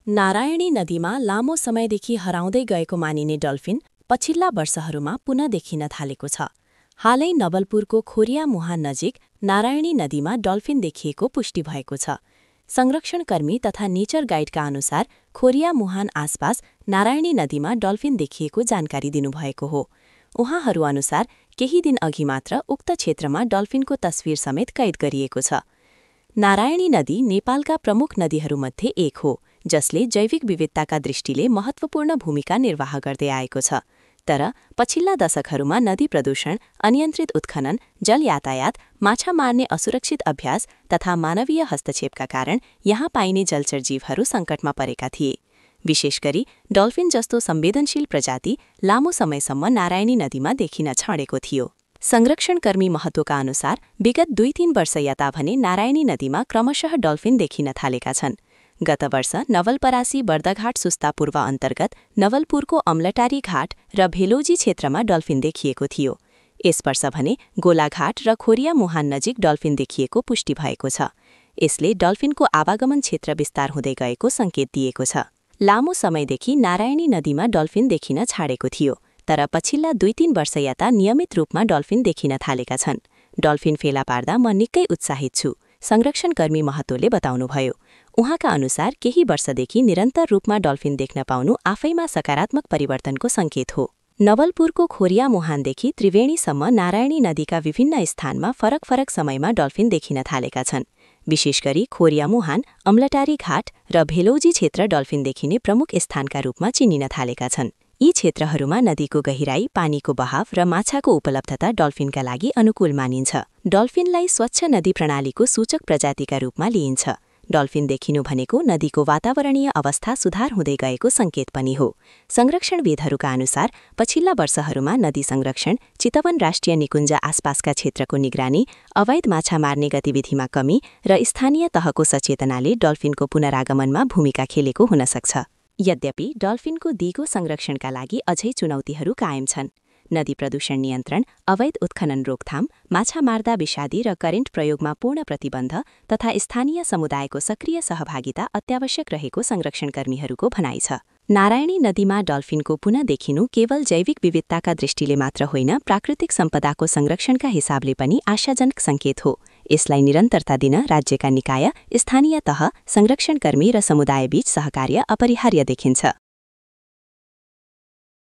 नारायणी नदीमा लामो समयदेखि हराउँदै गएको मानिने डल्फिन पछिल्ला वर्षहरूमा पुनः देखिन थालेको छ। हालै नवलपुरको खोरिया मुहान नजिक नारायणी नदीमा डल्फिन देखिएको पुष्टि भएको छ। संरक्षणकर्मी तथा नेचर गाइडका अनुसार खोरिया मुहान आसपास नारायणी नदीमा डल्फिन देखिएको जानकारी दिनुभएको हो। उहाँहरू अनुसार केही दिन अघि मात्र उक्त क्षेत्रमा डल्फिनको तस्विर समेत कैद गरिएको छ। नारायणी नदी नेपालका प्रमुख नदीहरूमध्ये एक हो, जसले जैविक विविधताका दृष्टिले महत्त्वपूर्ण भूमिका निर्वाह गर्दै आएको छ। तर पछिल्ला दशकहरूमा नदी प्रदूषण, अनियन्त्रित उत्खनन, जल यातायात, माछा मार्ने असुरक्षित अभ्यास तथा मानवीय हस्तक्षेपका कारण यहाँ पाइने जलचर जीवहरू सङ्कटमा परेका थिए। विशेष गरी डल्फिन जस्तो संवेदनशील प्रजाति लामो समयसम्म नारायणी नदीमा देखिन छाडेको थियो। संरक्षणकर्मी महतोका अनुसार विगत 2-3 वर्ष यता भने नारायणी नदीमा क्रमशः डल्फिन देखिन थालेका छन्। गत वर्ष नवलपरासी बर्दघाट सुस्ता पूर्व अन्तर्गत नवलपुरको अम्लटारी घाट र भेलोजी क्षेत्रमा डल्फिन देखिएको थियो। यस वर्ष भने गोलाघाट र खोरिया मुहान नजिक डल्फिन देखिएको पुष्टि भएको छ। यसले डल्फिनको आवागमन क्षेत्र विस्तार हुँदै गएको सङ्केत दिएको छ। लामो समयदेखि नारायणी नदीमा डल्फिन देखिन छाडेको थियो, तर पछिल्ला 2-3 वर्ष यता नियमित रूपमा डल्फिन देखिन थालेका छन्। डल्फिन फेला पार्दा म निकै उत्साहित छु, संरक्षणकर्मी महतोले बताउनुभयो। उहाँका अनुसार केही वर्षदेखि निरन्तर रूपमा डल्फिन देख्न पाउनु आफैमा सकारात्मक परिवर्तनको सङ्केत हो। नवलपुरको खोरिया मुहानदेखि त्रिवेणीसम्म नारायणी नदीका विभिन्न स्थानमा फरक समयमा डल्फिन देखिन थालेका छन्। विशेष गरी खोरिया मुहान, अम्लटारी घाट र भेलोजी क्षेत्र डल्फिन देखिने प्रमुख स्थानका रूपमा चिनिन थालेका छन्। यी क्षेत्रहरूमा नदीको गहिराई, पानीको बहाव र माछाको उपलब्धता डल्फिनका लागि अनुकूल मानिन्छ। डल्फिनलाई स्वच्छ नदी प्रणालीको सूचक प्रजातिका रूपमा लिइन्छ। डल्फिन देखिनु भनेको नदीको वातावरणीय अवस्था सुधार हुँदै गएको सङ्केत पनि हो। संरक्षणविदहरूका अनुसार पछिल्ला वर्षहरूमा नदी संरक्षण, चितवन राष्ट्रिय निकुञ्ज आसपासका क्षेत्रको निगरानी, अवैध माछा मार्ने गतिविधिमा कमी र स्थानीय तहको सचेतनाले डल्फिनको पुनरागमनमा भूमिका खेलेको हुन सक्छ। यद्यपि डल्फिनको दिगो संरक्षणका लागि अझै चुनौतीहरू कायम छन्। नदी प्रदूषण नियन्त्रण, अवैध उत्खनन रोकथाम, माछा मार्दा विषादी र करेन्ट प्रयोगमा पूर्ण प्रतिबन्ध तथा स्थानीय समुदायको सक्रिय सहभागिता अत्यावश्यक रहेको संरक्षणकर्मीहरूको भनाइ छ। नारायणी नदीमा डल्फिनको पुनः देखिनु केवल जैविक विविधताका दृष्टिले मात्र होइन, प्राकृतिक सम्पदाको संरक्षणका हिसाबले पनि आशाजनक सङ्केत हो। यसलाई निरन्तरता दिन राज्यका निकाय, स्थानीय तह, संरक्षणकर्मी र समुदायबीच सहकार्य अपरिहार्य देखिन्छ।